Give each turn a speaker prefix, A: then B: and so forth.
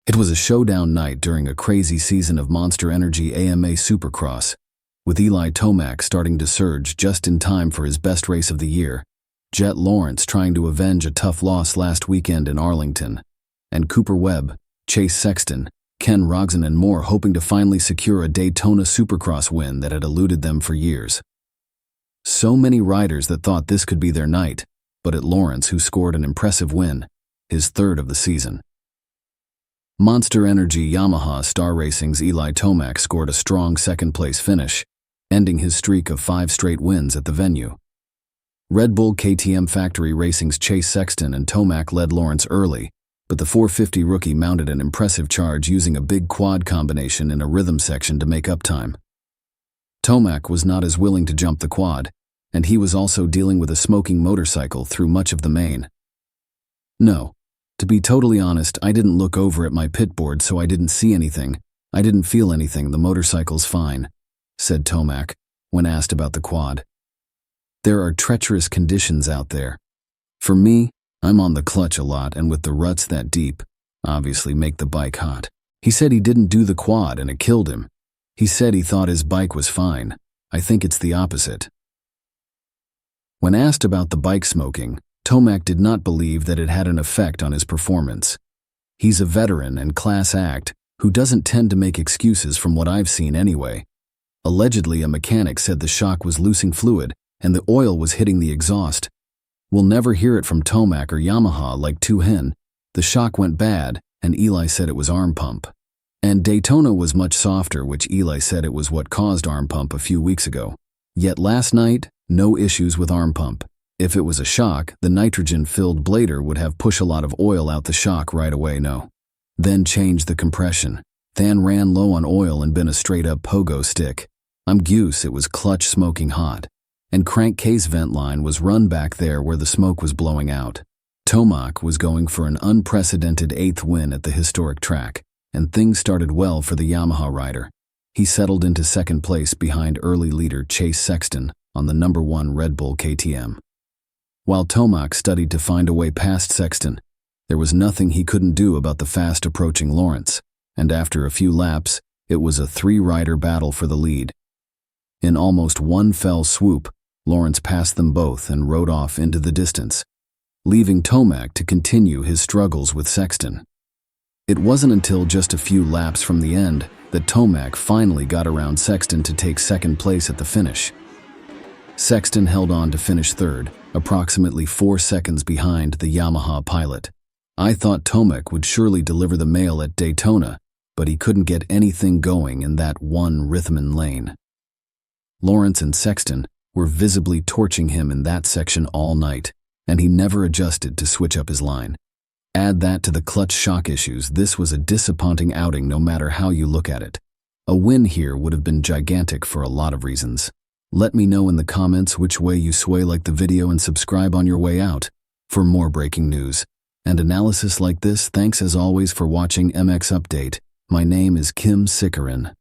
A: It was a showdown night during a crazy season of Monsterenergy AMA Supercross, with Eli Tomac starting to surge just in time for his best race of the year, Jet Lawrence trying to avenge a tough loss last weekend in Arlington, and Cooper Webb, Chase Sexton, Ken Rogson and more hoping to finally secure a Daytona Supercross win that had eluded them for years. So many riders that thought this could be their night, but at Lawrence who scored an impressive win, his third of the season. Monsterenergy Yamaha Star Racing's Eli Tomac scored a strong second-place finish, ending his streak of 5 straight wins at the venue. Redbull KTM Factory Racing's Chase Sexton and Tomac led Lawrence early, but the 450 rookie mounted an impressive charge using a big quad combination in a rhythm section to make up time. Tomac was not as willing to jump the quad, and he was also dealing with a smoking motorcycle through much of the main. No. To be totally honest, I didn't look over at my pitboard, so I didn't see anything. I didn't feel anything. The motorcycle's fine, said Tomac, when asked about the quad. There are treacherous conditions out there. For me, I'm on the clutch a lot, and with the ruts that deep, obviously make the bike hot. He said he didn't do the quad and it killed him. He said he thought his bike was fine. I think it's the opposite. When asked about the bike smoking, Tomac did not believe that it had an effect on his performance. He's a veteran and class act who doesn't tend to make excuses from what I've seen anyway. Allegedly, a mechanic said the shock was losing fluid and the oil was hitting the exhaust. We'll never hear it from Tomac or Yamaha like two hen. The shock went bad and Eli said it was arm pump. And Daytona was much softer, which Eli said it was what caused arm pump a few weeks ago. Yet last night, no issues with arm pump. If it was a shock, the nitrogen-filled blader would have pushed a lot of oil out the shock right away, no. Then changed the compression. Then ran low on oil and been a straight-up pogo stick. I'm goose, it was clutch smoking hot. And crankcase vent line was run back there where the smoke was blowing out. Tomac was going for an unprecedented 8th win at the historic track, and things started well for the Yamaha rider. He settled into second place behind early leader Chase Sexton on the number 1 Redbull KTM. While Tomac studied to find a way past Sexton, there was nothing he couldn't do about the fast-approaching Lawrence, and after a few laps, it was a 3-rider battle for the lead. In almost one fell swoop, Lawrence passed them both and rode off into the distance, leaving Tomac to continue his struggles with Sexton. It wasn't until just a few laps from the end that Tomac finally got around Sexton to take second place at the finish. Sexton held on to finish third, approximately 4 seconds behind the Yamaha pilot. I thought Tomac would surely deliver the mail at Daytona, but he couldn't get anything going in that one rhythm lane. Lawrence and Sexton were visibly torching him in that section all night, and he never adjusted to switch up his line. Add that to the clutch shock issues, this was a disappointing outing no matter how you look at it. A win here would have been gigantic for a lot of reasons. Let me know in the comments which way you sway. Like the video and subscribe on your way out for more breaking news and analysis like this. Thanks as always for watching MX Update. My name is Kim Sikarin.